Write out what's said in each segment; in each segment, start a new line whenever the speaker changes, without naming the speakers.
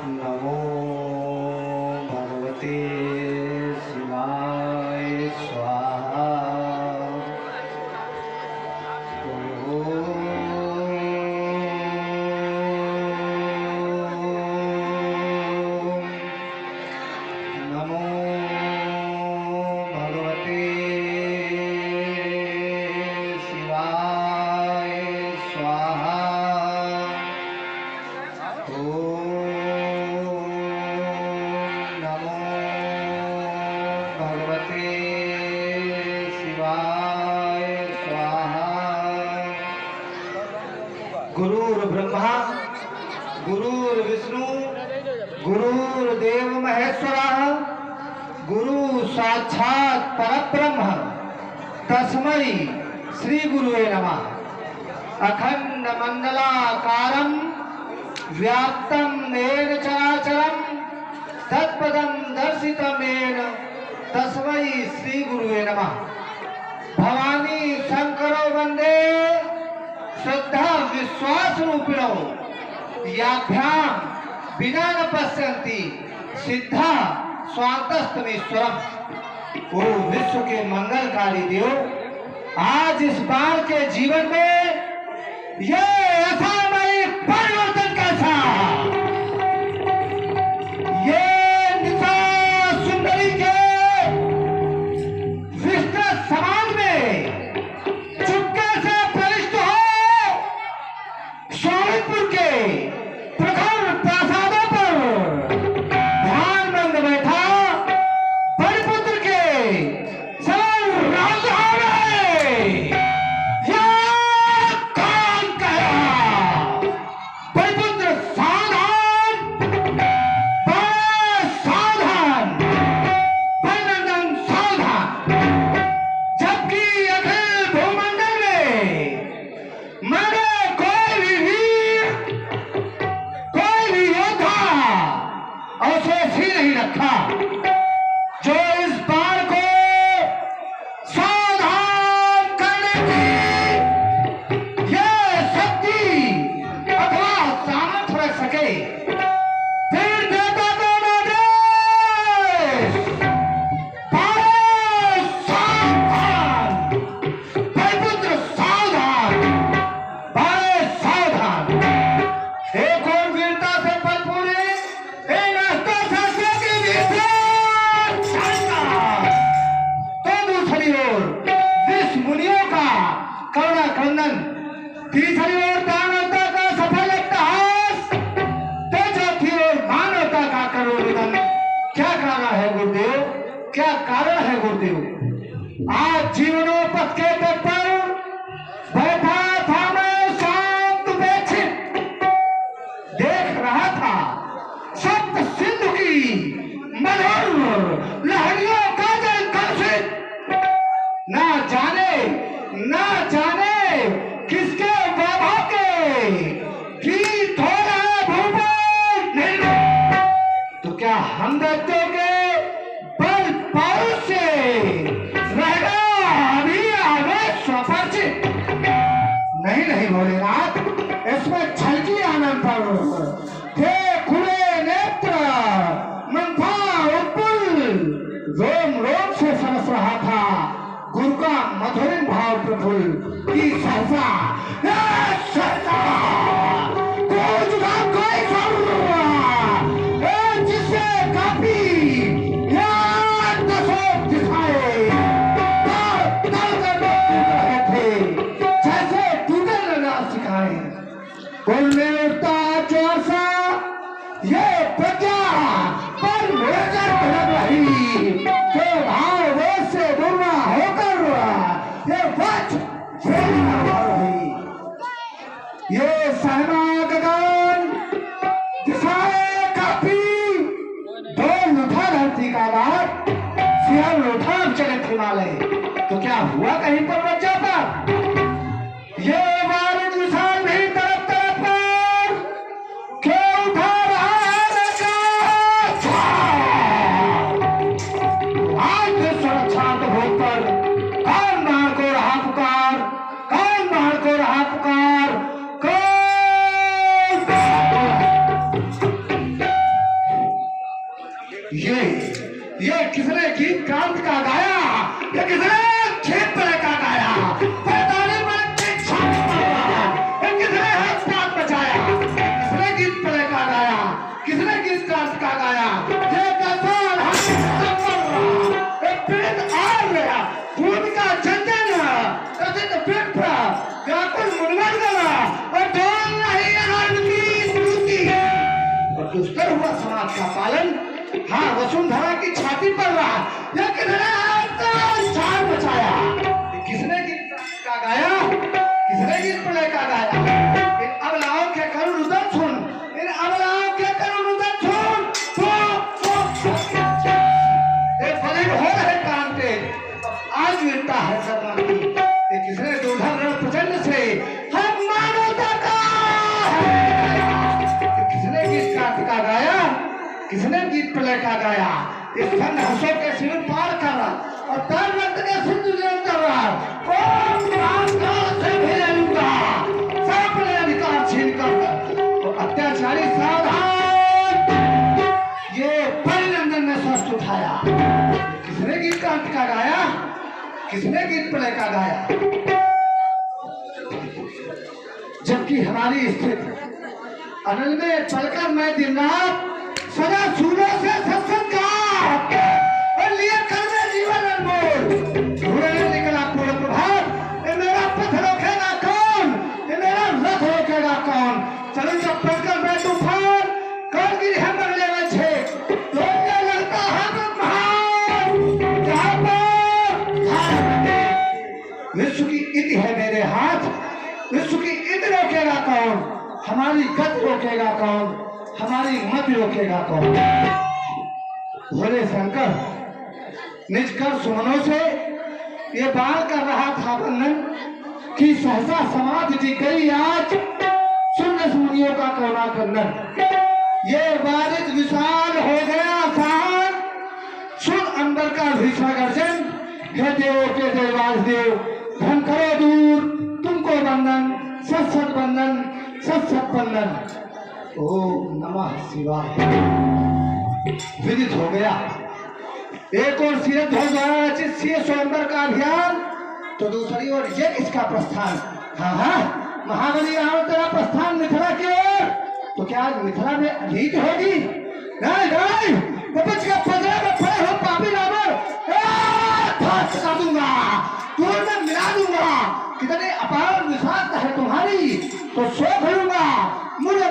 नमो भगवते शिवाय स्वाहा। नमो भगवते शिवाय स्वाहा। नमो भगवते शिवाय स्वाहा। गुरुर्ब्रह्मा गुरुर्विष्णु गुरुर्देव महेश्वरः गुरु साक्षात् परब्रह्म तस्मै श्री गुरुवे नमः। अखंड मंडलाकारं व्याप्तं येन चराचरं तत्पदं दर्शितं येन तस्मै श्री गुरुवे नमः। भवानी शंकरो वंदे श्रद्धा विश्वास रूपिणो याभ्यां बिना न पश्यन्ति सिद्धा स्वांतस्तमीश्वरम। ओ विश्व के मंगलकारी देव, आज इस बार के जीवन में ये असामयिक परिवर्तन कैसा, ये निशा सुंदरी के विस्तृत समाज में चुपके से प्रविष्ट हो स्वामित्व के प्रखर प्रासादों पर ध्यान मंद बैठा बलिपुत्र के सरल राजधाम में यह कौन कहा? बलिपुत्र सावधान, बड़े सावधान, बलनंदन सावधान। जबकि अखिल भूमंडल में मैंने कोई भी वीर, कोई भी योद्धा अवशेष ही नहीं रखा जो इस बाण को सावधान करने की ये शक्ति अथवा सामर्थ्य रख सके। फिर देवता को आदेश, बड़े सावधान, बलिपुत्र सावधान, बड़े सावधान। एक और वीरता से परिपूर्ण इन अस्त्र-शस्त्रों की विभ्राट क्षमता, तो दूसरी ओर विष मुनियों का करुणा क्रंदन, तीसरी ओर दानवता का सफल अट्टहास, तो चौथी ओर मानवता का करुण निधन। क्या कारण है गुरुदेव, क्या कारण है गुरुदेव? आज जीवनोपथ के तट पर बैठा था मैं शांत उपेक्षित, देख रहा था सप्त सिंधु की मधुर लहरियों का जल कलुषित। ना जाने किसके वैभव के गीत हो रहे भूपाल नहीं। तो क्या हम दैत्यों के बल पौरुष से रहेगा अभी आगे स्वपरिचित? नहीं नहीं भोलेनाथ, इसमें छलकी आनंद पर थे खुले नेत्र, मंथा उत्पुल, रोम रोम से सरस रहा था गुरु का मधुरिन भाव प्रफुल्ल की सहसा कोई जिससे काफी दसों दिखाए थे जैसे टूटे नजर सिखाए। उनमें उठता जोर सा ये प्रज्ञा पर नजर भटक रही, जो भाव वेद से दूरना होकर ये वच छेड़ना हो रही। ये सहना गगन दिशाएं काफी, डोल उठा धरती का लाट, सिहर उठा चलित हिमालय। तो क्या हुआ कहीं पर बच जाता? ये बारिश विशाल भी तरफ तरफ पर क्यों उठा रहा है नशा? आज के सुरक्षांत भोग पर कौन बाण को रहा पुकार, कौन बाण को रहा पुकार, कौन ये किसने गीत कांत का गाया? ये किसने खेत का गाया? 45 मिनट की छाप मारा। ये किसने हाथ बचाया? किसने गीत प्ले का गाया? किसने गीत कांत का गाया? ये कसाल पीड़ित आ गया खून का चंदन कथित पीठ व्याकुल मुनगन गला और डोल रही अनर्थ की स्मृति और दुष्कर हुआ समाज का पालन। हाँ, वसुंधरा की छाती पर रहा। यह किसने जान बचाया? किसने गीत का गाया? किसने गीत प्ले का गाया? इन अबलाओं के करुण रुदन सुन, इन अबलाओं के करुण रुदन सुन। एक फलित हो रहे कांटे आज मिलता है सदमा की। ये किसने दुर्धर प्रचंड से हम मानवता का किसने गीत कांत का गाया? किसने गीत प्ले का गाया? इस संघर्षों के सिर पार कर और तन रक्त के सिंधु कर रहा से भी लूंगा सब अपने अधिकार छीन कर और अत्याचारी सावधान। ये परिनंदन ने स्वस्थ उठाया। किसने गीत कांत का गाया? किसने गीत प्ले का गाया? जबकि हमारी स्थिति अनल में चलकर मैं दिन रात सदा सूरों से सत्संग का और लिए कर में जीवन अनमोल घूरे निकला पूर्ण प्रभात। ये मेरा पथ रोकेगा कौन? ये मेरा रथ रोकेगा कौन? चलो जब पढ़कर मैं तूफान कौन गिर है बगले में छेक लोगे लगता है ब्रह्मांड विश्व की इति है मेरे हाथ। विश्व की इति रोकेगा कौन? हमारी गति रोकेगा कौन? हमारी मत रोकेगा कौन? भोले शंकर निज कर सुमनों से ये बाल कर रहा था बंधन कि सहसा समाधि टिक गई आज सुन मुनियों का करुणा कंदन। ये बारिश विशाल हो गया आसान सुन अंबर का भीषण गर्जन। हे देवों के देवास देव धन करो दूर तुमको बंधन सत सत बंधन सत सत बंधन। ओम नमः शिवाय। विदित हो गया एक और सिरत हो गया स्वयंवर का अभियान तो दूसरी ओर ये किसका प्रस्थान? हाँ हाँ, महाबली रावण तेरा प्रस्थान मिथिला की ओर। तो क्या आज मिथिला में अधीत होगी? नहीं नहीं, बच के पजरे में पड़े हो पापी रावण कर दूंगा, दूर में मिला दूंगा। कितने अपार विशाल है तुम्हारी तो सो भरूंगा मुझे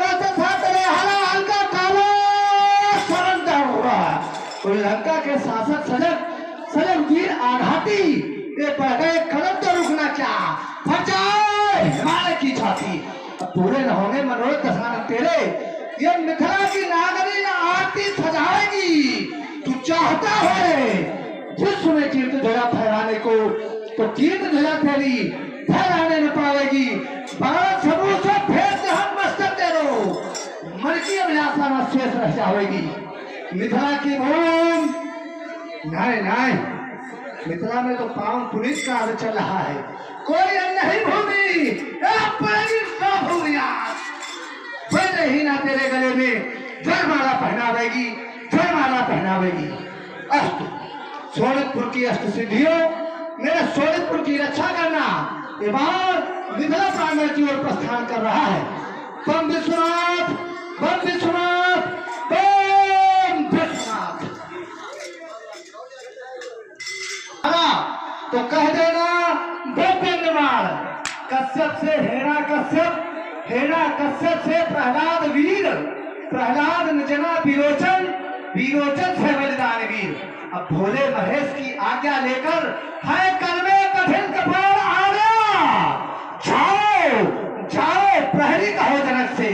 हल्का काला सरंदा हुआ। और लंका के शासक सजग वीर आघाती ये पड़ गए कदम तो रुकना क्या बचाए हिमालय की छाती। अब पूरे न होने मनोरथ दशानन तेरे ये मिथिला की नागरी आरती सजाएगी। तू चाहता है विश्व में कीर्ति ध्वजा फहराने को तो कीर्ति ध्वजा तेरी फहराने न पाएगी। भारत समूह से फेंक हम मस्तक तेरो मन की अभिलाषा न शेष रह जाएगी। मिथिला की भूमि नहीं नहीं, मिथिला में तो पावन पुलिस का आदर चल रहा है। कोई नहीं भूमि पहले ही ना तेरे गले में जयमाला पहनावेगी जयमाला पहनावेगी। अस्त सोनितपुर की अष्ट सिद्धियों मेरे सोनितपुर की रक्षा करना ये बार मिथिला प्रांगण की ओर प्रस्थान कर रहा है। बम विश्वनाथ बम विश्वनाथ बम विश्वनाथ। तो कह देना दिव्य निर्माण कश्यप से हेरा कश्यप हेरा कश्यप से प्रहलाद वीर प्रहलाद जना विरोचन विरोचन से बलिदान वीर। अब भोले महेश की आज्ञा लेकर है कलमे कठिन कपाल आना। जाओ जाओ प्रहरी कहो जनक से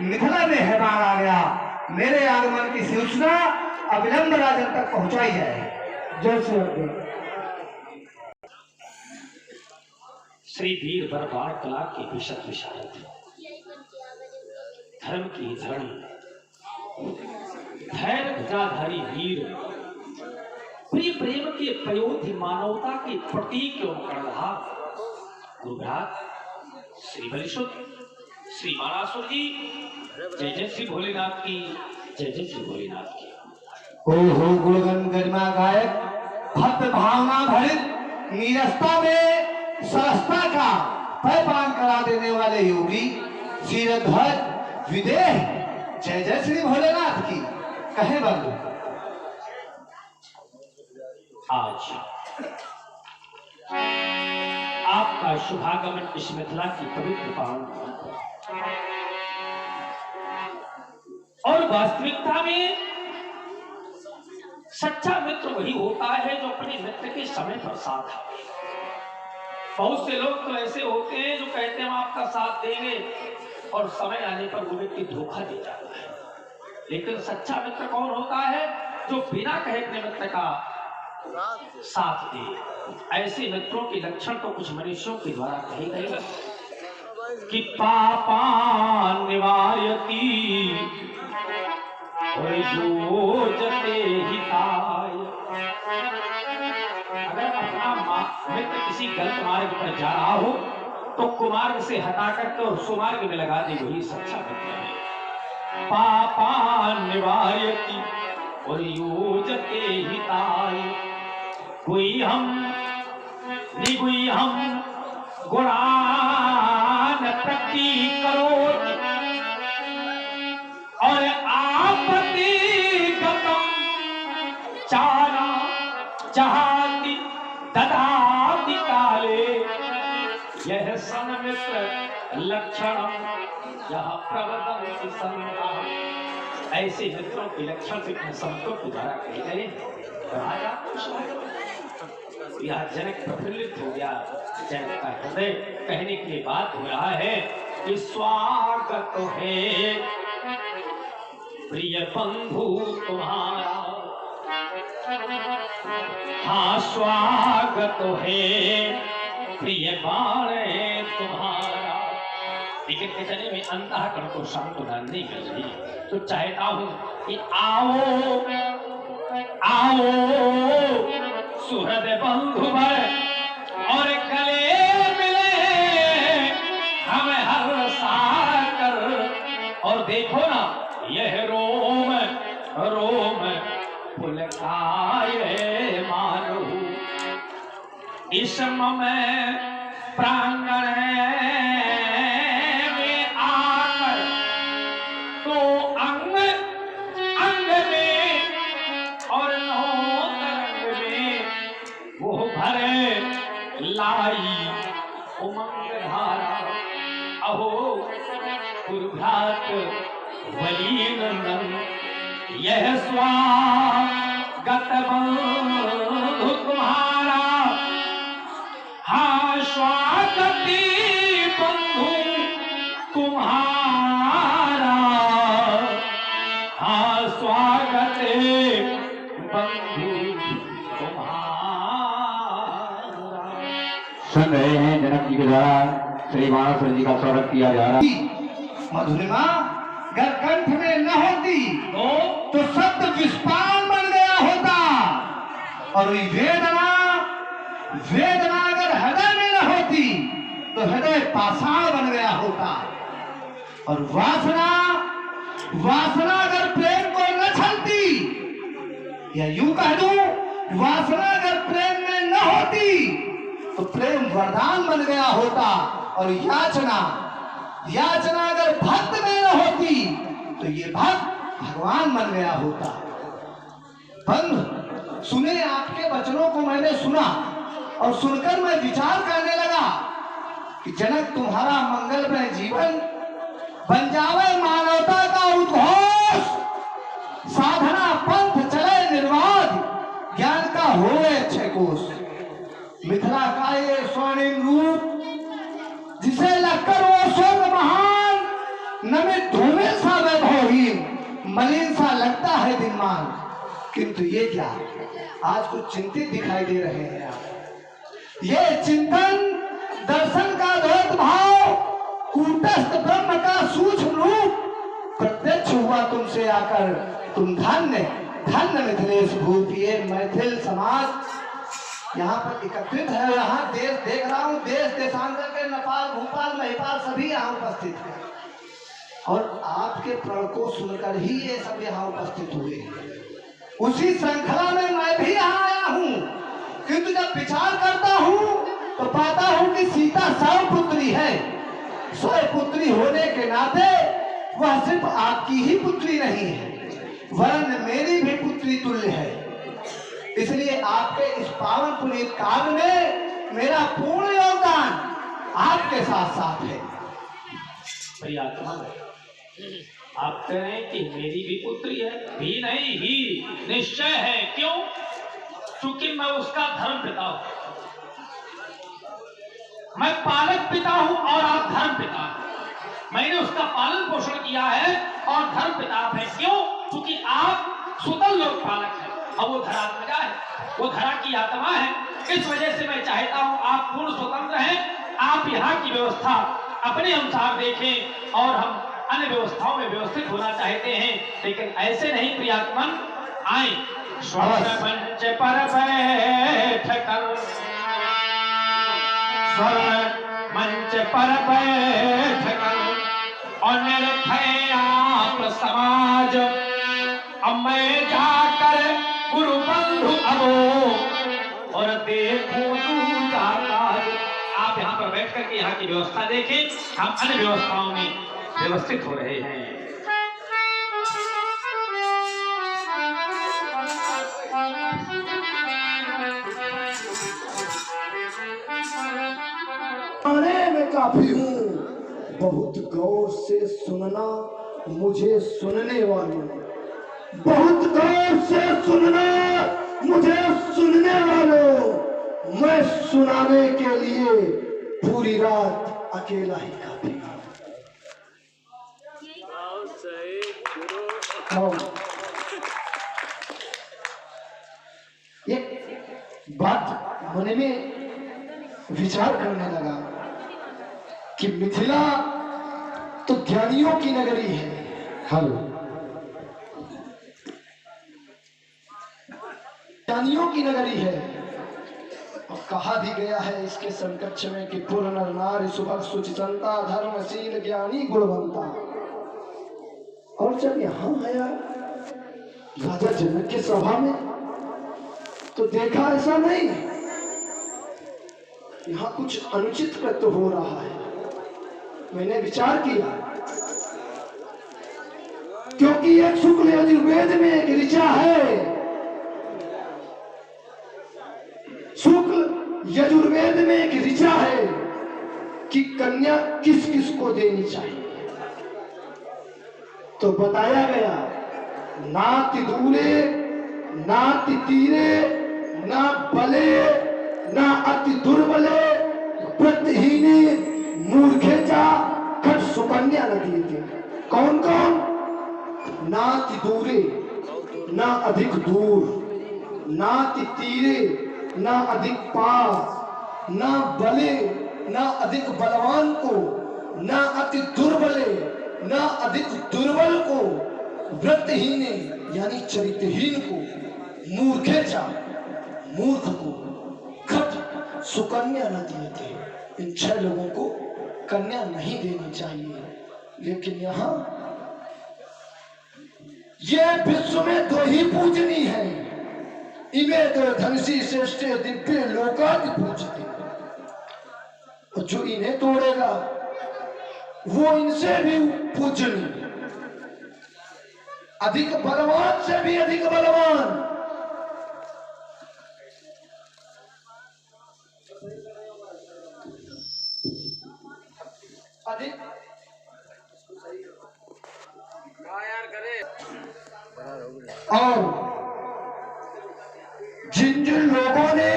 मिथिला में है बाण आ गया। मेरे आगमन की सूचना अविलंब राजन तक पहुंचाई जाए। जय श्री
श्री वीर बरबार कला के विशद विशारद धर्म की धरणी धैर्य ध्वजाधारी वीर प्रिय प्रेम के पयोधि मानवता के प्रतीक एवं कर्णधार गुरुराज श्री बलिशुद्ध श्री मानासुर जी। जय जय श्री भोलेनाथ की जय जय श्री भोलेनाथ की।
हो गुणगन गरिमा गायक भक्त भावना भरित नीरसता में सरसता का पैपान करा देने वाले योगी शीरध्वज विदेह जय जय श्री भोलेनाथ की कहे बंधु।
आज आपका शुभागमन इस मिथिला की पवित्र पावन और वास्तविकता में सच्चा मित्र वही होता है जो अपने मित्र के समय पर साथ आवे। बहुत से लोग तो ऐसे होते हैं जो कहते हैं हम आपका साथ देंगे और समय आने पर वो व्यक्ति धोखा दे जाता है। लेकिन सच्चा मित्र कौन होता है? जो बिना कहे अपने मित्र का साथ दे। ऐसे मित्रों के लक्षण तो कुछ मनुष्यों के द्वारा कहे गए कि पापान निवारयति और योजते हिताय। अगर अपना मित्र किसी गलत मार्ग पर जा रहा हो तो कुमार्ग से हटा करके और सुमार्ग में लगा दे, वही सच्चा मित्र है। पापान निवारयति और योजते हिताय। गुह्यम निगुह्यम गुणान प्रतीकरोति और आपत्ति गतम चारा जहाति ददाति काले। यह सन्मित्र लक्षणम यह प्रवदन्ति संतः। ऐसे मित्रों के लक्षण से संतों के द्वारा कहे गए। राजा यह जनक प्रफुल्लित हो गया। जनक का हृदय कहने के लिए बात हो रहा है कि स्वागत है प्रिय बंधु तुम्हारा। हाँ स्वागत है प्रिय बाणे तुम्हारा। लेकिन कितने में अंतःकरण को संतुलन नहीं मिल रही, तो चाहता हूं कि आओ आओ सुहृद बंधु भर और गले मिले हम हर साकर। और देखो ना यह रोम रोम पुलकाए मानो। इस मम प्रांगण में आकर तो अंग अंग में और नौ तरंग में वो भरे लाई उमंग धारा। अहो गुरुभ्रात बलिनंदन यह स्वागत बंधु तुम्हारा। हाँ स्वागती बंधु तुम्हारा। हाँ स्वागत बंधु तुम्हारा।
सुन रहे हैं जनक जी के द्वारा श्री मानस जी का स्वागत किया जा रहा है। मधुरिमा अगर कंठ में न होती तो शब्द विस्पान बन गया होता, और वेदना वेदना अगर हृदय में न होती तो हृदय पाषाण बन गया होता, और वासना वासना अगर प्रेम को न छलती, या यूं कह दूं वासना अगर प्रेम में न होती तो प्रेम वरदान बन गया होता, और याचना याचना अगर भक्त में न होती तो ये भक्त भगवान बन गया होता। बंधु सुने, आपके वचनों को मैंने सुना और सुनकर मैं विचार करने लगा कि जनक तुम्हारा मंगलमय जीवन बन जावे मानवता का उद्घोष, साधना पंथ चले निर्वाध, ज्ञान का होवे अक्षय कोश। मिथिला का ये स्वर्णिम रूप जिसे लगकर वो स्वर्ग महान, नमित धूमिल सा वैभवहीन, मलिन सा लगता है दिनमान, किंतु ये क्या आज कुछ चिंतित दिखाई दे रहे हैं आप। ये चिंतन दर्शन का द्वैत भाव, कूटस्थ ब्रह्म का सूक्ष्म रूप प्रत्यक्ष हुआ तुमसे आकर। तुम धन्य धन्य मिथिलेश भूप। ये मैथिल समाज यहाँ पर एकत्रित है। यहाँ देश देख रहा हूँ, देश देशांतर के नेपाल भोपाल महिपाल सभी यहाँ उपस्थित हैं, और आपके प्रण को सुनकर ही ये सब यहाँ उपस्थित हुए। उसी श्रृंखला में मैं भी यहाँ आया हूँ, किंतु जब विचार करता हूँ तो पाता हूँ कि सीता सर्वपुत्री है। सर्वपुत्री होने के नाते वह सिर्फ आपकी ही पुत्री नहीं है, वरन मेरी भी पुत्री तुल्य है। इसलिए आपके इस पावन पुनीत कार्य में मेरा पूर्ण योगदान आपके साथ साथ है।
प्रियात्मा, आप कह रहे हैं कि मेरी भी पुत्री है? भी नहीं, ही निश्चय है। क्यों? क्योंकि मैं उसका धर्म पिता हूं। मैं पालक पिता हूं और आप धर्म पिता हैं। मैंने उसका पालन पोषण किया है और धर्म पिता आप हैं। क्यों? क्योंकि आप सुतल लोक पालक हैं और वो धरात्मजा है, वो धरा की आत्मा है। इस वजह से मैं चाहता हूं आप पूर्ण स्वतंत्र हैं, आप यहाँ की व्यवस्था अपने अनुसार देखें और हम अन्य व्यवस्थाओं में व्यवस्थित होना चाहते हैं, लेकिन ऐसे नहीं। प्रियात्मन आए स्वर्ण मंच पर बैठ कर, स्वर्ण मंच पर बैठ कर और निर्भय आप समाज। अब मैं जाकर गुरु बंधु अबो और देखूं दूजा काज। आप यहाँ पर बैठ करके यहाँ की व्यवस्था देखें, हम अन्य व्यवस्थाओं में व्यवस्थित हो रहे हैं।
आने में काफी हूँ, बहुत गौर से सुनना मुझे सुनने वालों, बहुत गौर से सुनना मुझे सुनने वालों। मैं सुनाने के लिए पूरी रात अकेला ही काफी हूँ। एक बात मन में विचार करने लगा कि मिथिला तो ज्ञानियों की नगरी है। हेलो, ज्ञानियों की नगरी है। और कहा भी गया है इसके संकच्छ में कि पूर्ण नर नारी सुभग सुचिसंता धर्मशील ज्ञानी गुणवंता। और जब यहाँ आया राजा जनक के सभा में तो देखा ऐसा नहीं, यहाँ कुछ अनुचित कृत्य हो रहा है। मैंने विचार किया, क्योंकि एक शुक्ल यजुर्वेद में एक ऋचा है। शुक्ल यजुर्वेद में एक ऋचा है कि कन्या किस किस को देनी चाहिए। तो बताया गया, नाति दूरे नाति तीरे ना बले ना अति दुर्बले व्रतहीने मूर्खेचा खट सुकन्या न दिए। कौन कौन? नाति दूरे ना अधिक दूर, नाति तीरे ना अधिक पास, ना बले ना अधिक बलवान को, ना अति दुर्बले ना अधिक दुर्बल को, व्रतहीने यानी चरित्रहीन को, मूर्खेचा मूर्ख को, खट सुकन्या न दिए थे। इन 6 लोगों को कन्या नहीं देनी चाहिए। लेकिन यहाँ ये विश्व में 2 ही पूजनी है, इमे तो धनसी श्रेष्ठ दिव्य लोकादि पूजते। और जो इन्हें तोड़ेगा वो इनसे भी पूजनी, अधिक बलवान से भी अधिक बलवान। अधिक और जिन जिन लोगों ने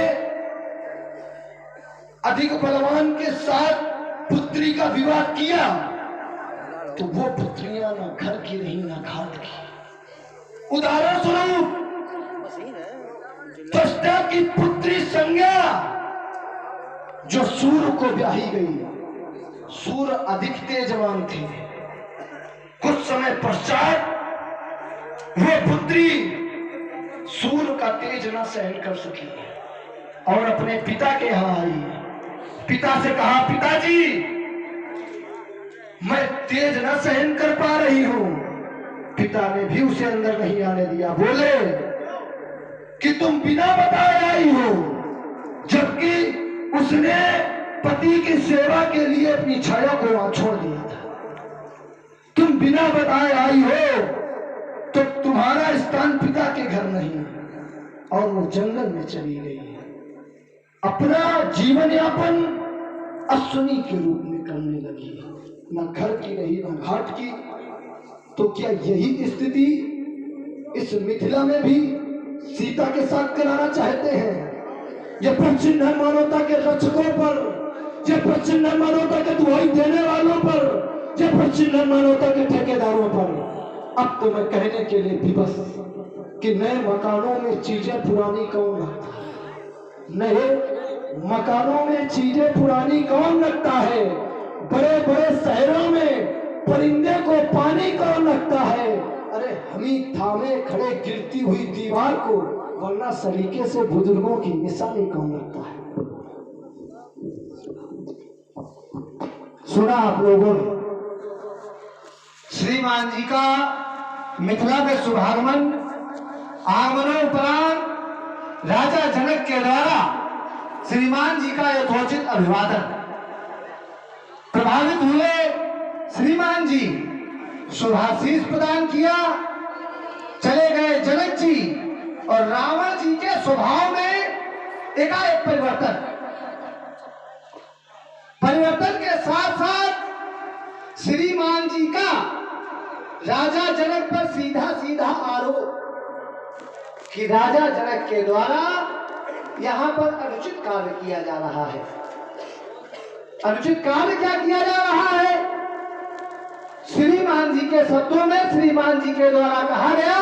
अधिक बलवान के साथ पुत्री का विवाह किया तो वो पुत्रियां ना घर की रही ना घाट की। उदाहरण स्वरूप त्वष्टा की पुत्री संज्ञा जो सूर्य को ब्याही गई। सूर्य अधिक तेजवान थे। कुछ समय पश्चात वह पुत्री सूर्य का तेज न सहन कर सकी और अपने पिता के यहाँ आई। पिता से कहा, पिताजी मैं तेज न सहन कर पा रही हूं। पिता ने भी उसे अंदर नहीं आने दिया। बोले, कि तुम बिना बताए आई हो, जबकि उसने पति की सेवा के लिए अपनी छाया को वहां छोड़ दिया था। तुम बिना बताए आई हो तो तुम्हारा स्थान पिता के घर नहीं और वो जंगल में चली गई है, अपना जीवन यापन अश्विनी के रूप में करने लगी है, न घर की रही न घाट की। तो क्या यही स्थिति इस मिथिला में भी सीता के साथ कराना चाहते हैं? ये प्रचिन्न है मानवता के रक्षकों पर, ये प्रचिन्न है मानवता के दुहाई देने वालों पर, ये प्रचिन्न है मानवता के ठेकेदारों पर। अब तो मैं कहने के लिए विवश कि नए मकानों में चीजें पुरानी कौन रखता है? नए मकानों में चीजें पुरानी कौन रखता है? बड़े बड़े शहरों में परिंदे को पानी कौन रखता है? अरे हम ही थामे खड़े गिरती हुई दीवार को, वरना सलीके से बुजुर्गों की निशानी कौन रखता है? सुना आप लोगों ने श्रीमान जी का मिथिला में शुभागमन, आगमनोपरांत राजा जनक के द्वारा श्रीमान जी का यथोचित अभिवादन। प्रभावित हुए श्रीमान जी, शुभाशीष प्रदान किया, चले गए जनक जी और रावण जी के स्वभाव में एकाएक परिवर्तन के साथ साथ श्रीमान जी का राजा जनक पर सीधा सीधा आरोप कि राजा जनक के द्वारा यहां पर अनुचित कार्य किया जा रहा है। अनुचित कार्य क्या किया जा रहा है? श्रीमान जी के शब्दों में श्रीमान जी के द्वारा कहा गया,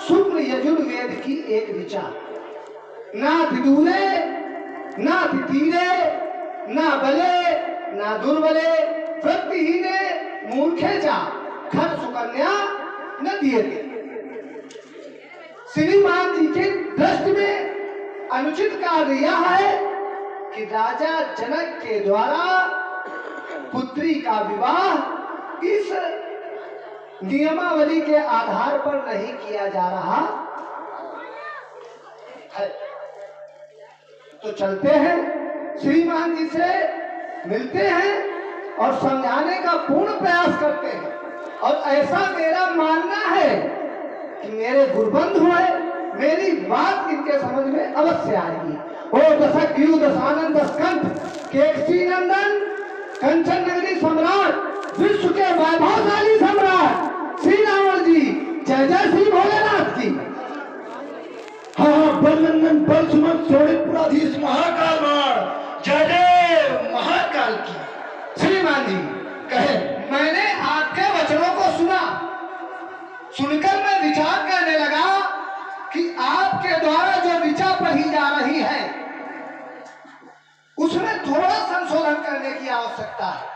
शुक्ल यजुर्वेद की एक ऋचा, ना विदूरे ना तितीरे ना बले ना दुर्बले वृत्तिहीने मूर्खे चा खर सुकन्या न दिए। श्रीमान जी के दृष्टि में अनुचित कार्य यह है कि राजा जनक के द्वारा पुत्री का विवाह इस नियमावली के आधार पर नहीं किया जा रहा है। तो चलते हैं, श्रीमान जी से मिलते हैं और समझाने का पूर्ण प्रयास करते हैं। और ऐसा मेरा मानना है कि मेरे गुरुबंधु हुए, मेरी बात इनके समझ में अवश्य आएगी। ओ दशक यु दशानंद स्कंध केकसी नंदन कंचन नगरी सम्राट विश्व के वैभवशाली सम्राट श्री रावण जी, जय जय श्री भोलेनाथ की। हाँ, बलनंदन बल सुमन शोणितपुराधीश महाकाल मार, जय जय महाकाल की। श्रीमान जी कहे, मैंने आपके वचनों को सुना, सुनकर मैं विचार करने लगा कि आपके द्वारा जो ऋचा पढ़ी जा रही है उसमें थोड़ा संशोधन करने की आवश्यकता है।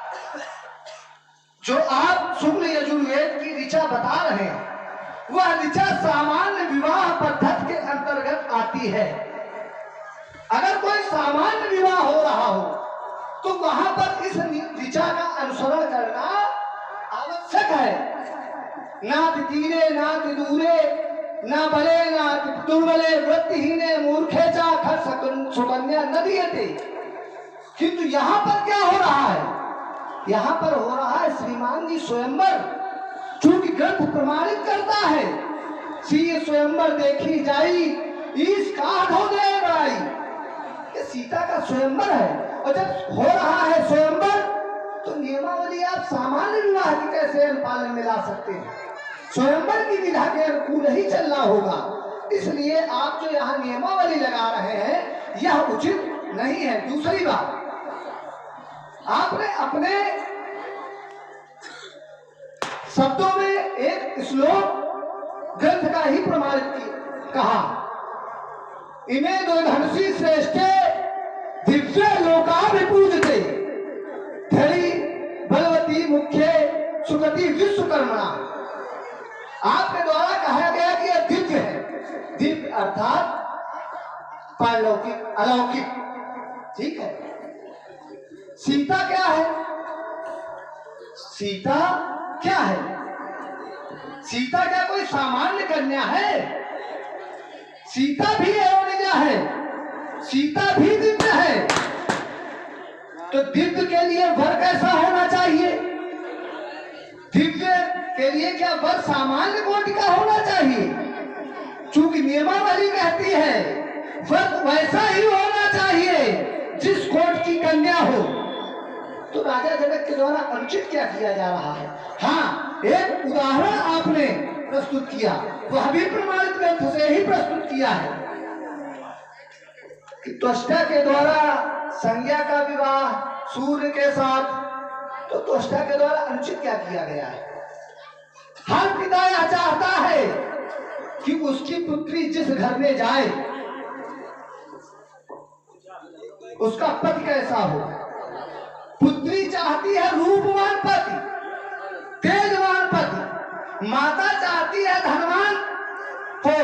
जो आप शुक्ल यजुर्वेद की ऋचा बता रहे हैं वह ऋचा सामान्य विवाह पद्धति के अंतर्गत आती है। अगर कोई सामान्य विवाह हो रहा हो तो वहां पर इस ऋचा का अनुसरण करना आवश्यक है। ना तीरे ना दूरे ना बले ना दुर्बले वृत्तिहीने मूर्खे चा खर सुकन्या न दिए। किंतु यहाँ पर क्या हो रहा है? यहाँ पर हो रहा है श्रीमान जी स्वयंवर, चूंकि ग्रंथ प्रमाणित करता है सी स्वयंवर देखी जाई ईश काढ़ो दे राई। ये सीता का स्वयंवर है और जब हो रहा है स्वयंवर तो नियमावली आप सामान्य विवाह की कैसे अनुपालन में ला सकते हैं? स्वयंवर की विधा के अनुकूल ही चलना होगा। इसलिए आप जो यहाँ नियमावली लगा रहे हैं यह उचित नहीं है। दूसरी बात, आपने अपने शब्दों में एक श्लोक ग्रंथ का ही प्रमाणित कहा, इमे दो धनुषी श्रेष्ठे दिव्य लोका विपूजते धड़ी बलवती मुख्य सुगति विश्वकर्मा। आपके द्वारा कहा गया कि यह दिव्य है। दिव्य अर्थात पारलौकिक, अलौकिक, ठीक है। सीता क्या है? सीता क्या है? सीता क्या कोई सामान्य कन्या है? सीता भी अयोनिजा है, सीता भी दिव्य है। तो दिव्य के लिए वर कैसा होना चाहिए? दिव्य के लिए क्या वर सामान्य कोटि का होना चाहिए? चूंकि नियमावली कहती है वर वैसा ही होना चाहिए जिस कोट की कन्या हो। तो राजा जनक के द्वारा अनुचित क्या किया जा रहा है? हाँ, एक उदाहरण आपने प्रस्तुत किया, वह भी प्रमाणित ग्रंथ से ही प्रस्तुत किया है कि त्वष्टा के द्वारा संज्ञा का विवाह सूर्य के साथ, तो त्वष्टा के द्वारा अनुचित क्या किया गया है? हर पिता यह चाहता है कि उसकी पुत्री जिस घर में जाए उसका पति कैसा हो। पुत्री चाहती है रूपवान पति, तेजवान पति। माता चाहती है धनवान हो,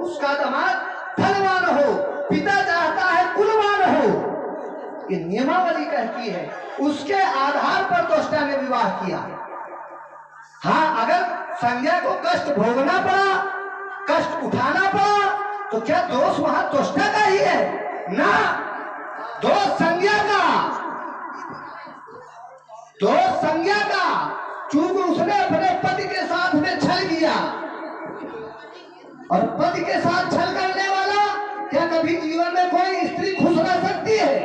उसका दामाद धनवान हो। पिता चाहता है कुलवान हो। ये नियमावली कहती है। उसके आधार पर त्वष्टा ने विवाह किया। हाँ, अगर संज्ञा को कष्ट भोगना पड़ा, कष्ट उठाना पड़ा, तो क्या दोष वहां त्वष्टा का ही है? ना, दोष संज्ञा का, दोष संज्ञा का। चूंकि उसने अपने पति के साथ में छल किया, और पति के साथ छल करने वाला क्या कभी जीवन में कोई स्त्री खुश रह सकती है?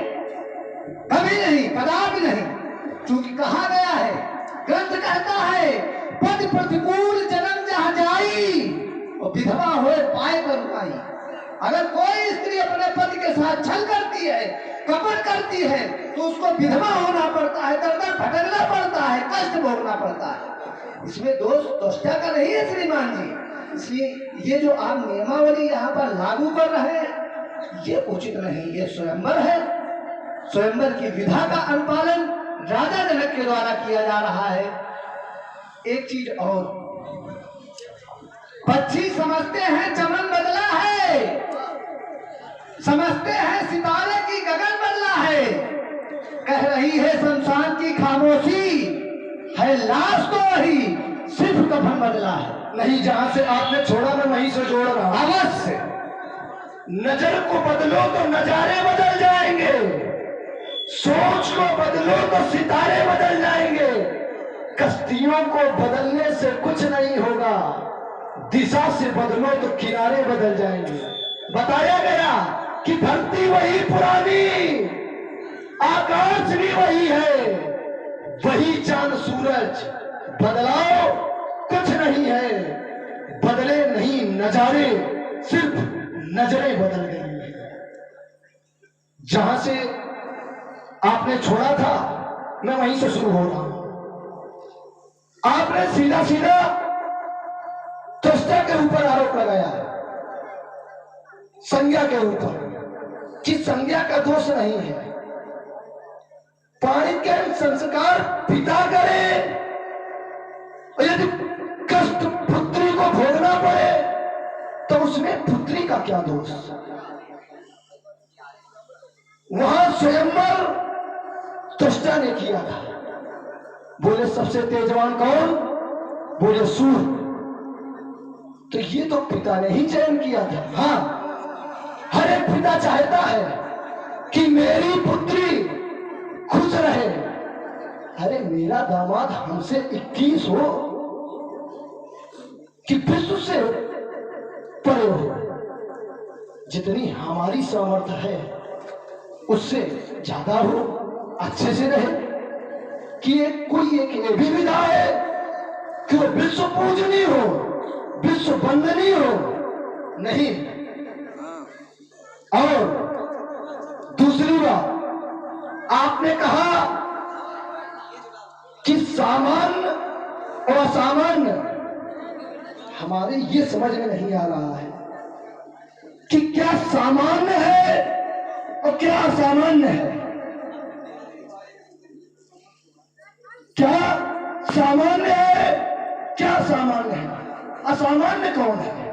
कभी नहीं, कदापि नहीं। चूंकि कहा गया है, ग्रंथ कहता है पति प्रतिकूल जन्म जहां जाई और विधवा होए पाए पर रुकाई। अगर कोई स्त्री अपने पति के साथ छल करती है, कपट करती है, तो उसको विधवा होना पड़ता है, दर दर भटकना पड़ता है, कष्ट भोगना पड़ता है। इसमें दोष त्वष्टा का नहीं है श्रीमान जी। इसलिए ये जो आप नियमावली यहाँ पर लागू कर रहे हैं, ये उचित नहीं। ये स्वयंवर है, स्वयंवर की विधा का अनुपालन राजा जनक के द्वारा किया जा रहा है। एक चीज और, पक्षी समझते हैं चमन बदला है, समझते हैं सितारे की गगन बदला है। कह रही है शमशान की खामोशी, है लाश तो वही, सिर्फ कफन बदला है।
नहीं, जहां से आपने छोड़ा मैं वहीं से जोड़ रहा हूं।
अवश्य
नजर को बदलो तो नजारे बदल जाएंगे, सोच को बदलो तो सितारे बदल जाएंगे। कश्तियों को बदलने से कुछ नहीं होगा, दिशा से बदलो तो किनारे बदल जाएंगे। बताया गया कि धरती वही पुरानी, आकाश भी वही है, वही चांद सूरज, बदलाव कुछ नहीं है। बदले नहीं नजारे, सिर्फ नजरें बदल गई हैं। जहां से आपने छोड़ा था मैं वहीं से शुरू हो रहा हूं। आपने सीधा सीधा त्वष्टा के ऊपर आरोप लगाया, संज्ञा के ऊपर, कि संज्ञा का दोष नहीं है। पाणी के संस्कार पिता करे, और यदि कष्ट पुत्री को भोगना पड़े तो उसमें पुत्री का क्या दोष? वहां स्वयंवर त्वष्टा ने किया था। बोले सबसे तेजवान कौन? बोले सूर्य। तो ये तो पिता ने ही चयन किया था। हाँ, हर एक पिता चाहता है कि मेरी पुत्री खुश रहे। अरे मेरा दामाद हमसे 21 हो कि विश्व से परे हो, जितनी हमारी सामर्थ्य है उससे ज्यादा हो, अच्छे से रहे। कि कोई एक ये भी विधा है कि वो विश्व पूजनीय हो, विश्व वंदनीय हो, नहीं। और दूसरी बात, आपने कहा कि सामान्य और असामान्य, हमारे ये समझ में नहीं आ रहा है कि क्या सामान्य है और क्या असामान्य है। क्या सामान्य है, क्या असामान्य है, असामान्य कौन है?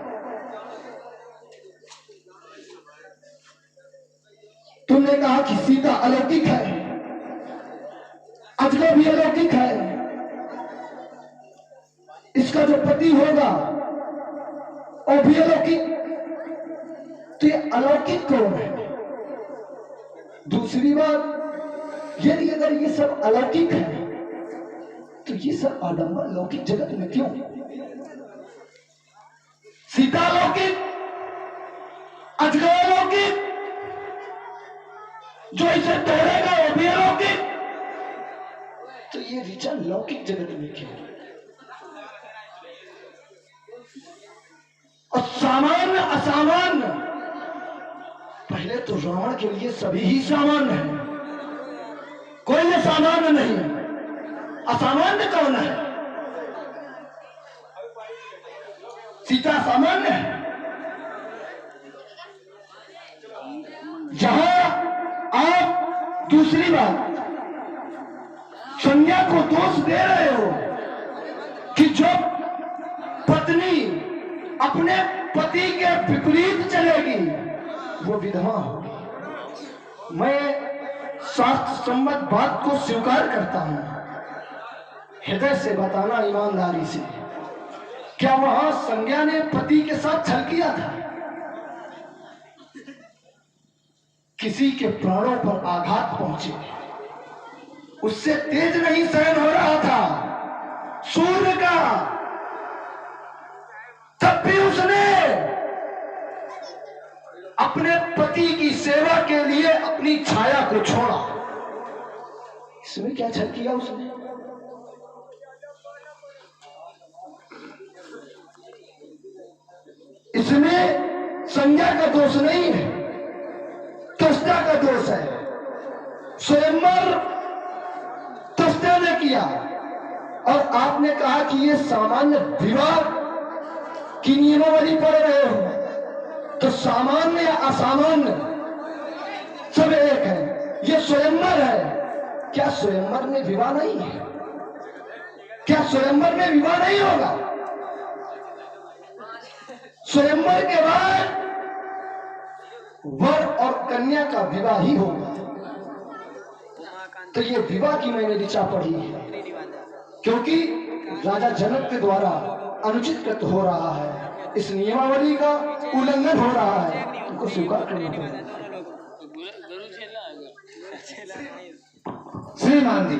तुमने कहा कि सीता अलौकिक है, अजगर भी अलौकिक है, इसका जो पति होगा वो भी अलौकिक। तो ये अलौकिक कौन है? दूसरी बात, यदि अगर ये सब अलौकिक है तो ये सब आडंबर लौकिक जगत में क्यों? सीता लौकिक, अजगर लौकिक, जो इसे तोड़ेगा वो भी अलौकिक, तो ये ऋचा लौकिक जगत में क्यों? और सामान्य असामान्य, पहले तो रावण के लिए सभी ही सामान्य है, कोई असामान्य नहीं। असामान्य कौन है? सीता सामान्य है। जहां आप दूसरी बात संज्ञा को दोष दे रहे हो कि जो पत्नी अपने पति के विपरीत चलेगी वो विधवा होगी। मैं शास्त्र सम्मत बात को स्वीकार करता हूं, हृदय से बताना ईमानदारी से, क्या वहां संज्ञा ने पति के साथ छल किया था? किसी के प्राणों पर आघात पहुंचे, उससे तेज नहीं सहन हो रहा था सूर्य का, तब भी उसने अपने पति की सेवा के लिए अपनी छाया को छोड़ा। इसमें क्या छल किया उसने? इसमें संज्ञा का दोष नहीं है, त्वष्टा का दोष है। स्वयंवर त्वष्टा ने किया, और आपने कहा कि ये सामान्य विवाह की नियमावली पढ़ रहे हो, तो सामान्य या असामान्य सब एक है। ये स्वयंवर है, क्या स्वयंवर में विवाह नहीं है? क्या स्वयंवर में विवाह नहीं होगा? स्वयंवर के बाद वर और कन्या का विवाह ही होगा। तो ये विवाह की मैंने ऋचा पढ़ी है, क्योंकि राजा जनक के द्वारा अनुचित कृत्य हो रहा है, इस नियमावली का उल्लंघन हो रहा है, उनको स्वीकार करना पड़ेगा।
श्रीमान जी,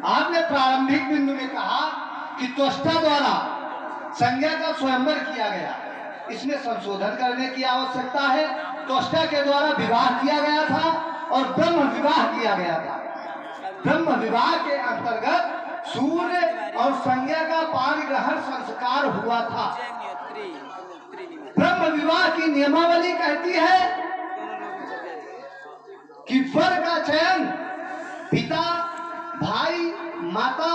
आपने प्रारंभिक बिंदु में कहा कि त्वष्टा द्वारा संज्ञा का स्वयंवर किया गया, इसमें संशोधन करने की आवश्यकता है। त्वष्टा के द्वारा विवाह किया गया था और ब्रह्म विवाह किया गया था। ब्रह्म विवाह के अंतर्गत सूर्य और संज्ञा का पान ग्रहण संस्कार हुआ था। ब्रह्म विवाह की नियमावली कहती है कि वर का चयन पिता, भाई, माता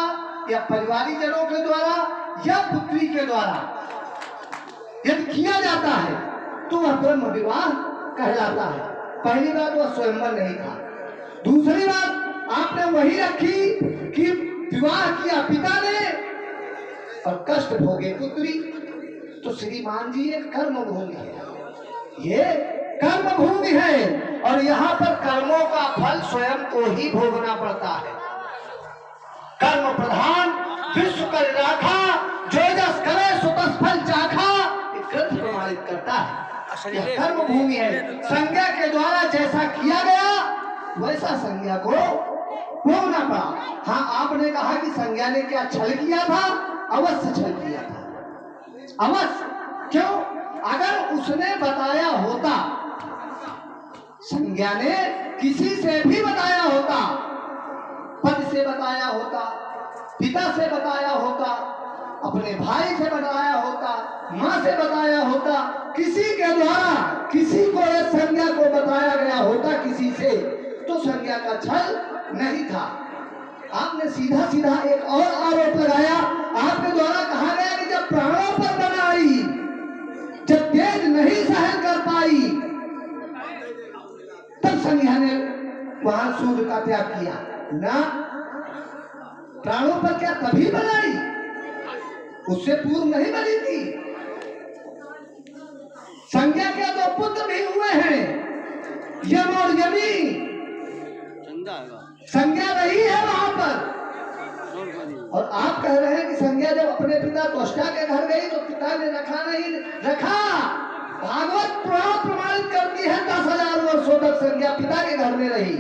या परिवारिक जनों के द्वारा या पुत्री के द्वारा यदि किया जाता है तो वह ब्रह्म विवाह कहलाता है। पहली बात, वह स्वयंवर नहीं था। दूसरी बात आपने वही रखी कि विवाह किया पिता ने और कष्ट भोगे पुत्री। तो श्रीमान जी, ये कर्म भूमि है, ये कर्म भूमि है, और यहाँ पर कर्मों का फल स्वयं को ही भोगना पड़ता है। कर्म प्रधान विश्व कर राखा, जो जस करे सो तस फल चाखा, ग्रंथ प्रमाणित करता है। यह कर्म भूमि है। संज्ञा के द्वारा जैसा किया गया वैसा संज्ञा को भोगना पड़ा। हाँ, आपने कहा कि संज्ञा ने क्या छल किया था? अवश्य छल किया था, अवश्य। क्यों? अगर उसने बताया होता, संज्ञा ने किसी से भी बताया होता, पति से बताया होता, पिता से बताया होता, अपने भाई से बताया होता, माँ से बताया होता, किसी के द्वारा किसी को इस संज्ञा को बताया गया होता किसी से, तो संज्ञा का छल नहीं था। आपने सीधा सीधा एक और आरोप लगाया। आपके द्वारा कहा गया कि जब प्राणों पर बनाई, जब तेज नहीं सहन कर पाई, तब संज्ञा ने वहां सूर्य का त्याग किया ना। प्राणों पर क्या तभी बनाई? उससे पूर्व नहीं बनी थी। संज्ञा के दो पुत्र भी हुए हैं, यम और यमी। संज्ञा नहीं है वहां पर। और आप कह रहे हैं कि संज्ञा जब अपने पिता त्वष्टा के घर गई तो पिता ने रखा नहीं रखा। भागवत पुराण प्रमाणित कर जानती है 10,000 वर्षों तक संज्ञा पिता के घर में रही,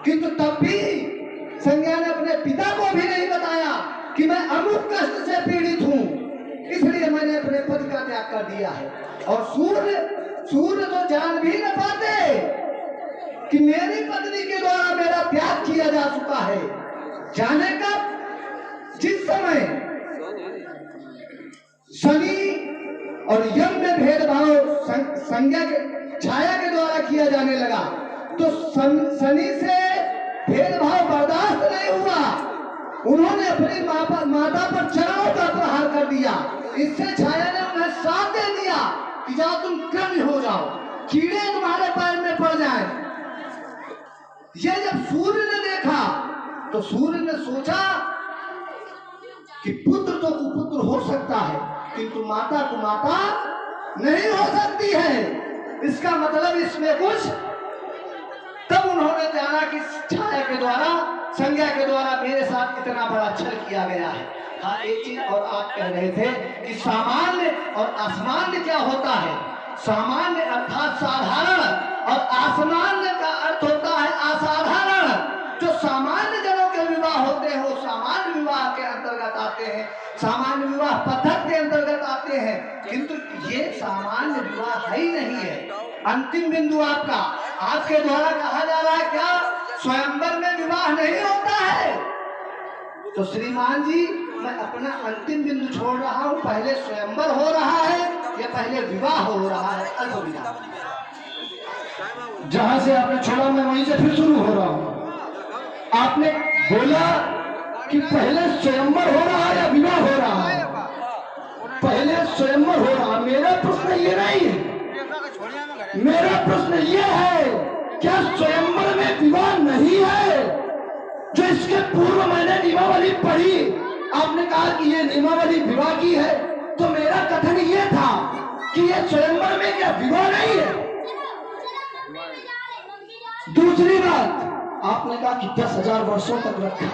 किंतु तब भी संज्ञा ने अपने पिता को भी नहीं बताया कि मैं अमुक कष्ट से पीड़ित हूँ, इसलिए मैंने अपने पति का त्याग कर दिया है। और सूर्य तो जान भी न पाते कि मेरी पत्नी के द्वारा मेरा त्याग किया जा चुका है। जाने कब? जिस समय शनि और यम में भेदभाव संज्ञा के छाया के द्वारा किया जाने लगा, तो शनि से भेदभाव बर्दाश्त नहीं हुआ, उन्होंने अपनी माता पर चरणों का प्रहार कर दिया। इससे छाया ने उन्हें साथ दे दिया कि जाओ तुम कृमि हो जाओ, कीड़े तुम्हारे पैर में पड़ जाए। ये जब सूर्य ने देखा तो सूर्य ने सोचा कि पुत्र तो कुपुत्र हो सकता है, किंतु माता कुमाता नहीं हो सकती है। इसका मतलब इसमें कुछ। तब उन्होंने जाना कि छाया के द्वारा, संज्ञा के द्वारा मेरे साथ कितना बड़ा छल किया गया है। हाँ, एक चीज और आप कह रहे थे कि सामान्य और असामान्य क्या होता है। सामान्य अर्थात साधारण और असामान्य का अर्थ होता है असाधारण। जो सामान्य जनों के विवाह होते हैं वो सामान्य विवाह के अंतर्गत आते हैं, सामान्य विवाह पद्धति के अंतर्गत आते हैं, किंतु ये सामान्य विवाह है ही नहीं है। अंतिम बिंदु आपके द्वारा कहा जा रहा है क्या स्वयंवर में विवाह नहीं होता है? तो श्रीमान जी, मैं अपना अंतिम बिंदु छोड़ रहा हूँ। पहले स्वयंवर हो रहा है या पहले विवाह हो रहा है? अल्पविराम।
जहां से आपने छोड़ा मैं वहीं से फिर शुरू हो रहा हूँ। आपने बोला कि पहले स्वयंवर हो रहा है या विवाह हो रहा है? पहले स्वयंवर हो रहा। मेरा प्रश्न ये नहीं है, मेरा प्रश्न ये है क्या स्वयंवर में विवाह नहीं है? जो इसके पूर्व मैंने नियमावली पढ़ी, आपने कहा कि ये नियमावली विवाह की है, तो मेरा कथन ये था कि ये स्वयंवर में क्या विवाह नहीं है? दूसरी बात, आपने कहा कि 10,000 वर्षों तक रखा।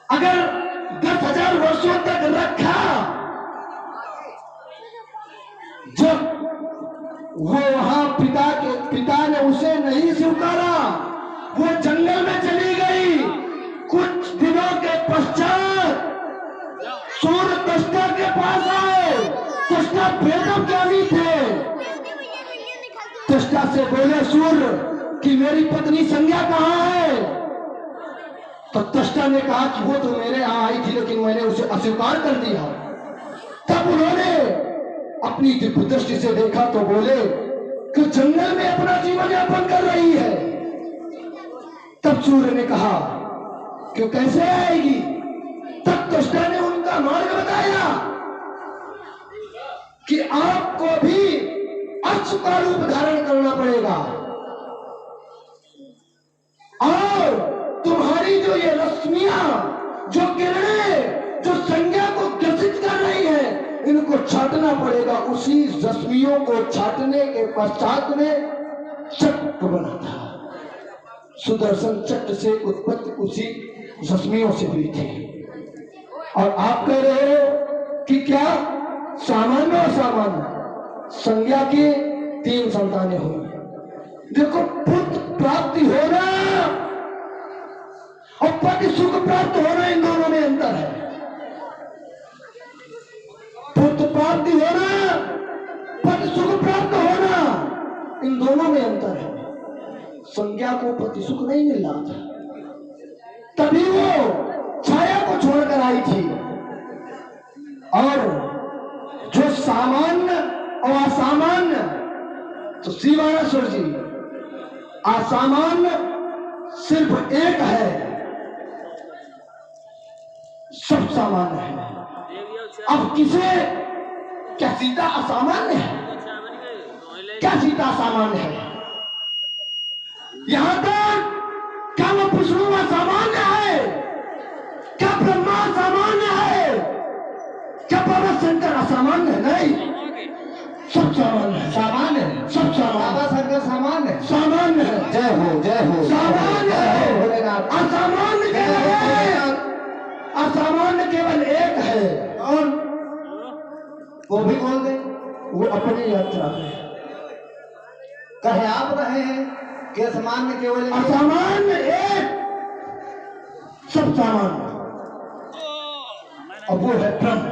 अगर 10,000 वर्षों तक रखा, जब वो वहां पिता ने उसे नहीं स्वीकारा, वो जंगल में चली गई। कुछ दिनों के पश्चात सूर्य त्वष्टा के पास आए। त्वष्टा वेद ज्ञानी थे। त्वष्टा से बोले सूर्य कि मेरी पत्नी संज्ञा कहाँ है? तो त्वष्टा ने कहा कि वो तो मेरे यहाँ आई थी, लेकिन मैंने उसे अस्वीकार कर दिया। तब उन्होंने अपनी दिव्य दृष्टि से देखा तो बोले कि जंगल में अपना जीवन यापन कर रही है। तब सूर्य ने कहा कि कैसे आएगी? तब त्वष्टा ने उनका मार्ग बताया कि आपको भी अक्ष का रूप धारण करना पड़ेगा और तुम्हारी जो ये रश्मियां, जो किरणें, जो संज्ञा को ग्रसित कर रही है, इनको छाटना पड़ेगा। उसी रश्मियों को छाटने के पश्चात में चक्र बना था। सुदर्शन चक्र से उत्पत्ति उसी रश्मियों से हुई थी। और आप कह रहे हो कि क्या सामान्य और असामान्य संज्ञा की 3 संतानें हुई। देखो, पुत्र प्राप्ति होना और पति सुख प्राप्त होना, इन दोनों में अंतर है। पुत्र प्राप्ति होना, पति सुख प्राप्त होना, इन दोनों में अंतर है। संज्ञा को पति सुख नहीं मिल रहा था, तभी वो छाया को छोड़कर आई थी। और जो सामान्य और असामान्य, तो शिवानाश्वर जी, असामान्य सिर्फ एक है, सब सामान्य है। अब किसे, क्या सीता असामान्य है? क्या सीता असामान्य है? यहां तक क्या वो विष्णु असामान्य है? क्या ब्रह्मा असामान्य है? क्या बाबा शंकर असामान्य है? नहीं, सब सामान्य है। सामान्य है, सब सामान्य। बाबा शंकर सामान्य है, सामान्य है। जय हो, जय हो। सामान्य है, असामान्य केवल है। असामान्य केवल एक है, और वो भी बोल दे, वो अपनी यात्रा में।
कहे आप रहे हैं कि असामान्य केवल
असामान्य एक सब सामान्य, अब वो है ब्रह्म।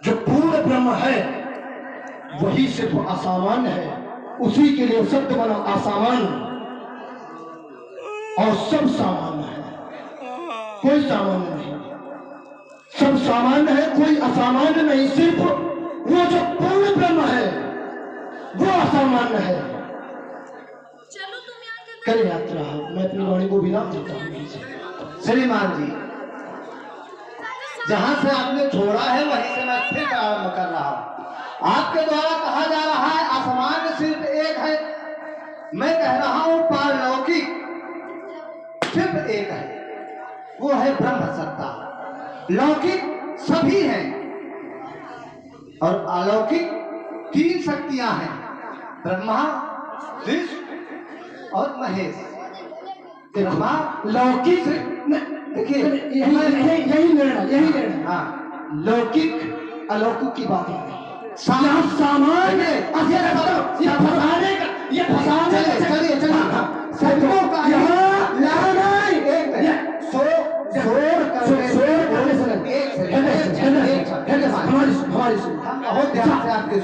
जो पूर्ण ब्रह्म है वही सिर्फ असामान्य है, उसी के लिए शब्द बना असामान्य, और सब सामान्य है, कोई सामान्य नहीं। सब सामान्य है, कोई असामान्य नहीं। सिर्फ वो जो पूर्ण ब्रह्म है वो असामान्य है। करें यात्रा, मैं अपनी वाणी को विराम देता हूँ।
श्रीमान जी, जहां से आपने छोड़ा है वहीं से मैं फिर प्रारंभ कर रहा हूं। आपके द्वारा कहा जा रहा है असामान्य सिर्फ एक है, मैं कह रहा हूं पारलौकिक सिर्फ एक है, वो है ब्रह्म सत्ता। लौकिक सभी हैं और अलौकिक 3 शक्तियां हैं, ब्रह्मा, विष्णु और महेश। ब्रह्मा लौकिक, देखिए
यही लेना
हाँ,
लौकिक अलौकिक की बात है।
सामान्य
ये फसाने
चलिए सबको का बहुत ध्यान से आपके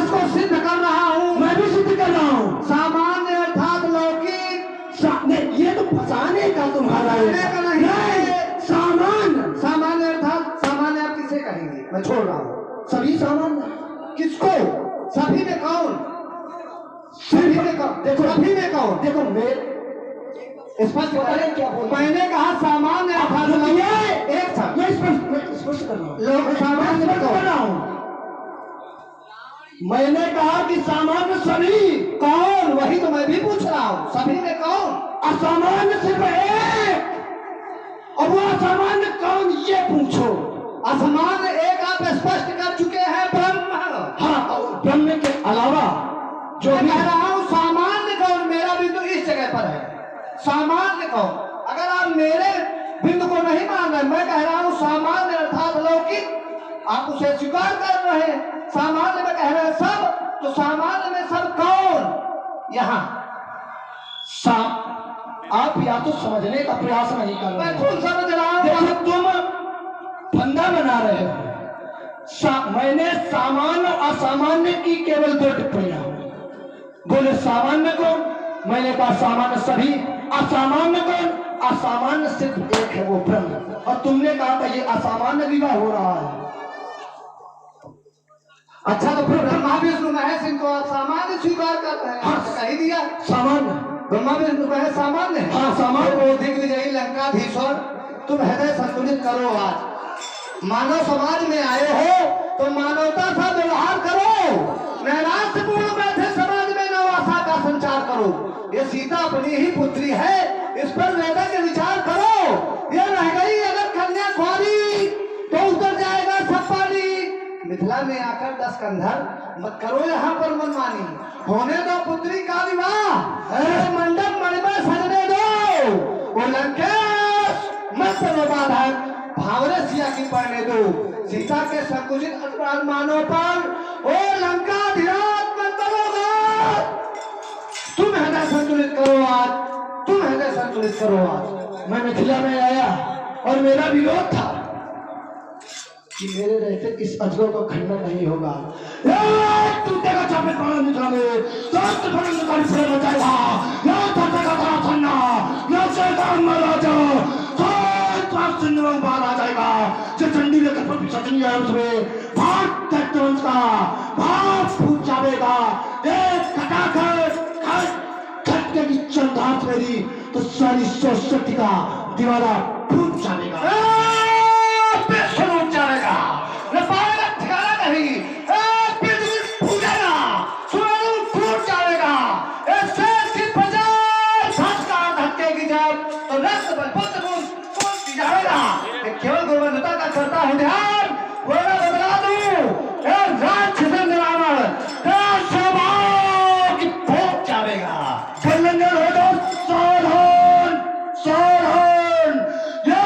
को सिद्ध कर रहा हूँ,
मैं भी सिद्ध कर रहा हूँ।
सामान्य अर्थात लौकिक,
ये तो फसाने का तुम्हारा
सामान्य अर्थात सामान्य आप किसे कहेंगे? मैं छोड़ रहा हूँ।
सभी सामान्य
किसको? सभी में कौन? सभी में कौन? देखो सभी में कौन?
देखो मैं
स्पष्ट करें क्या बोल, मैंने कहा सामान्य अर्थात एक था,
मैं स्पष्ट कर रहा हूँ।
लोग सामान्य में
कर रहा हूँ। मैंने कहा कि सामान्य सभी
कौन, वही तो मैं भी पूछ रहा हूँ, सभी में कौन?
असामान्य सिर्फ एक, और वो असामान्य कौन ये पूछो।
असामान्य एक आप स्पष्ट कर चुके हैं, ब्रह्म।
हाँ, और ब्रह्म के अलावा जो
मैं कह रहा हूँ सामान्य कौन, मेरा बिंदु इस जगह पर है। सामान्य कौन? अगर आप मेरे बिंदु को नहीं मान रहे, मैं कह रहा हूँ सामान्य अर्थात लौकिक, आप उसे स्वीकार कर रहे हैं। सामान्य में कह रहे हैं सब, तो सामान्य में सब कौन? यहाँ
आप या तो समझने का प्रयास नहीं कर रहे,
मैं खुद समझ रहा हूँ।
देखो तुम फंदा बना रहे हो। मैंने सामान्य और असामान्य की केवल 2 टिप्पणियां बोले। सामान्य कौन? मैंने कहा सामान्य सभी। असामान्य कौन? असामान्य सिर्फ एक है, वो ब्रह्म। और तुमने कहा था ये असामान्य विवाह हो रहा है।
अच्छा, तो फिर ब्रह्मा विष्णु महेश इनको आप सामान्य स्वीकार कर रहे हैं?
हाँ,
कह दिया
सामान्य।
ब्रह्मा विष्णु महेश सामान्य है।
हाँ, सामान्य।
वो दिग्विजयी लंकाधीश्वर, तुम हृदय संतुलित करो। आज मानव समाज में आए हो तो मानवता सा व्यवहार करो, नैराश्यपूर्ण बैठे समाज में नवासा का संचार करो। ये सीता अपनी ही पुत्री है, इस पर वेदा के विचार करो। ये रह गई अगर कन्या कुंवारी तो उतर जाएगा सब पानी। मिथिला में आकर 10 कंधर मत करो यहाँ पर मनमानी, होने दो पुत्री का विवाह, मंडप मणिमय सजने दो। वो लंकेश मत करो बाधक, भावरे सिया की पढ़ने दो। सीता के संकुचित अपराध मानव पर ओ लंका धिराज मत करोगा। तुम हृदय संतुलित करो आज, तुम हृदय संतुलित करो आज।
मैं मिथिला में आया और मेरा विरोध था कि मेरे रहते इस अजगर का खंडन नहीं होगा। आ जाएगा जो चंडी लेकर सचनी है, उसमें भाग वंश का भाग फूट जाएगा। एक खटके की चंदात मेरी तो सारी सरस्वती का दीवारा फूट जाएगा,
उठ जाएगा, ठिकाना नहीं, फूटेगा, सूर्य फूट जाएगा। धक्के की जब तो रक्त बलबुद्ध फूट जाएगा। केवल गुरुवंदता का करता हूँ ध्यान, बदला दूं राक्षस रावण की फूट जाएगा।
सावधान सावधान, ये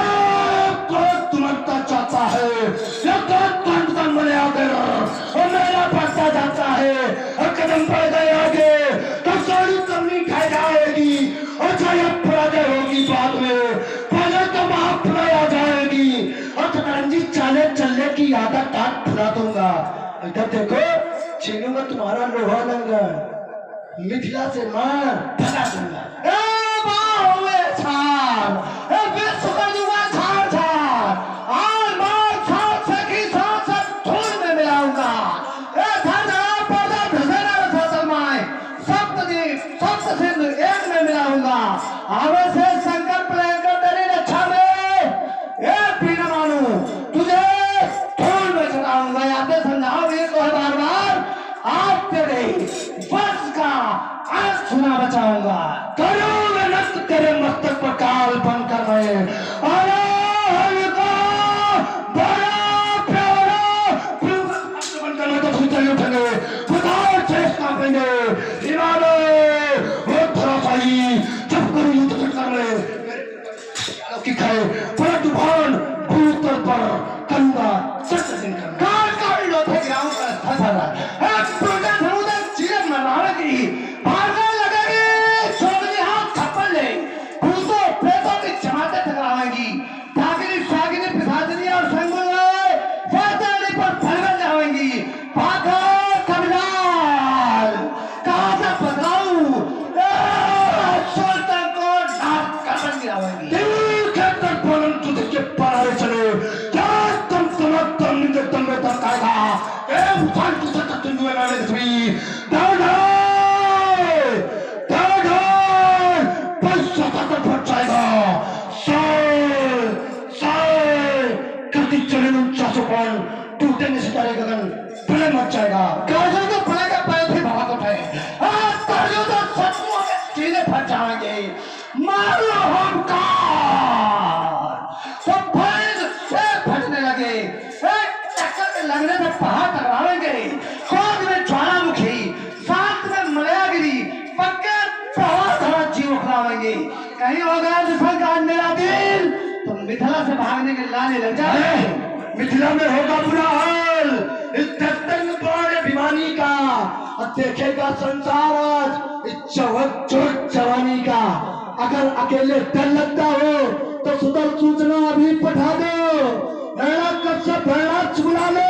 की आधा टाट फुला दूंगा। इधर देखो, छीनूंगा तुम्हारा लोहा लंगर, मिथिला से मार भगा दूंगा।
विश्व कर दूंगा छाड़ छाड़, और मार छाड़ सकी सांस धूल में मिलाऊंगा। सप्त सिंधु एक में मिलाऊंगा। आवे से संकल्प लेकर तेरी रक्षा में एक भी न मानू, तुझे धूल में चढ़ाऊंगा। यादें समझाओगे तो बार बार आप तेरे वंश का अंत सुना बचाऊंगा।
करूंगा नष्ट तेरे मस्तक पर काल बनकर मैं। अरे हल्का बड़ा प्यारा बनकर मैं तो खुद ही उठेंगे, खुदार शेष कांपेंगे। हिमालय वो धराशायी जब करूं युद्ध कर ले की खाए बड़ा तूफान भूतल पर करूंगा सत्य दिन कर
काल काल लोथे गिराऊंगा फसला। एक पूजा समुद्र चीर मरवाने की भागने लगेगी। छोड़ने हाथ थप्पड़ ले, भूतों प्रेतों की जमातें टकराएंगी। डाकिनी शाकिनी पिशाचिनी और संगुल फैसले पर फैल जाएंगी। भागो कबिलाल, कहाँ से बदलाऊं सुल्तान को नाक कर गिराएंगी।
दिल के तर्पण तुझे के पारे चले, क्या तुम निंदे तुम में तक आएगा। ए उठान तुझे तक तुम में मैंने थी दादा दादा पैसा तक फट जाएगा। साल करती चले ऊंचा सुपन टूटेंगे सितारे गगन प्रलय मच जाएगा।
काजों तो पड़ेगा पैर फिर बहुत उठे, काजों तो सचमुच में चीजें फट जाएंगे। मारो हमका तो भैंस से फटने लगे। चक्कर में लगने से पहाड़ टकराएंगे। क्रोध में ज्वालामुखी, शांत में मलयागिरी, पक्के बहुत सारा जीव उखड़ाएंगे। कहीं होगा जिसका कान मेरा दिल तो मिथिला से भागने के लाने लग जाए।
मिथिला में होगा बुरा हाल इस दस्तंग बड़े भिवानी का, और देखेगा संसार आज इस जवानी का। अगर अकेले डर लगता हो तो सुधर सूचना अभी पठा दो। नैना कश्यप भैराज बुला लो,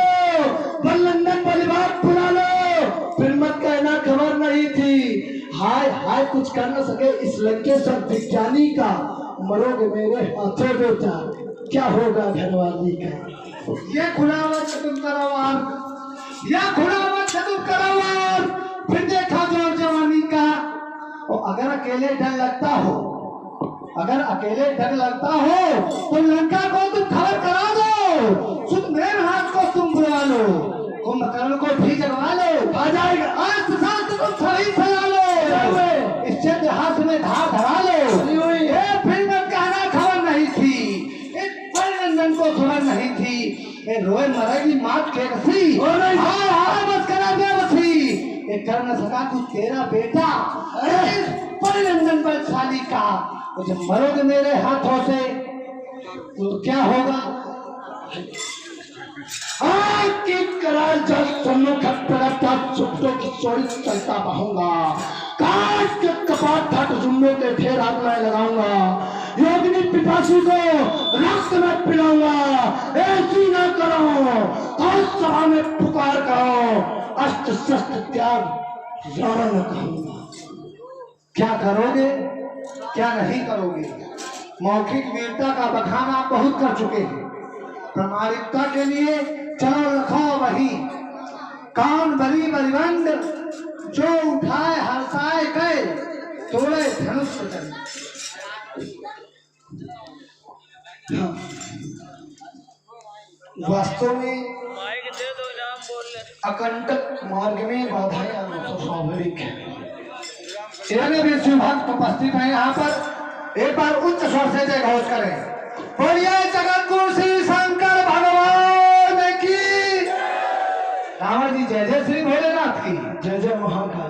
बल्लंदन बलिबाग बुला लो। फिर मत कहना खबर नहीं थी। हाय हाय कुछ कर न सके इस लंकेश्वर विज्ञानी का। मरोगे मेरे हाथों बेटा, क्या होगा घरवाली का।
ये खुलावत तुम करावार, यह खुलावत तुम करावार। फिर देखा जो जवानी का। और अगर अकेले डर लगता हो, अगर अकेले डर लगता हो तो लंका को तुम खबर करा दो। सुमेर हाथ को तुम बुला लो, कुंभकर्ण को भी जगवा लो। आ जाएगा अस्त्र शस्त्र को सही सजा लो, इससे इतिहास में धार धरा लो। ये फिर मत कहना खबर नहीं थी, इस परिनंदन को खबर नहीं थी। ये रोए मरेगी मात के कसी, हाँ बस करा बेबसी। ये कर न सका कुछ तेरा बेटा इस परिनंदन बलशाली का। तो जब मरोगे मेरे हाथों से तो क्या होगा।
की कराल जल सम्मुख प्रगटा चुप्टों की चोरी चलता बहूंगा। काट के कपाट ठाट जुम्मों के ढेर हाथ में लगाऊंगा। योगिनी पिपासी को रक्त में पिलाऊंगा। ऐसी न करो तो सभा में पुकार करो, अस्त्र शस्त्र त्याग रण कहूंगा।
क्या करोगे क्या नहीं करोगे। मौखिक वीरता का बखान आप बहुत कर चुके हैं। प्रामाणिकता के लिए चलो रखो वही कान बली बलिबंद, जो उठाए हर्षाए गए तोड़े धनुष चल।
वास्तव में अकंटक मार्ग में बाधाएं आना तो स्वाभाविक है।
जिन्होंने भी शिवभक्त उपस्थित है यहाँ पर एक बार उच्च स्वर से जय घोष करें। बोलिए जगत गुरु श्री शंकर भगवान की। रावण जी जय जय श्री भोलेनाथ की।
जय जय महाकाल।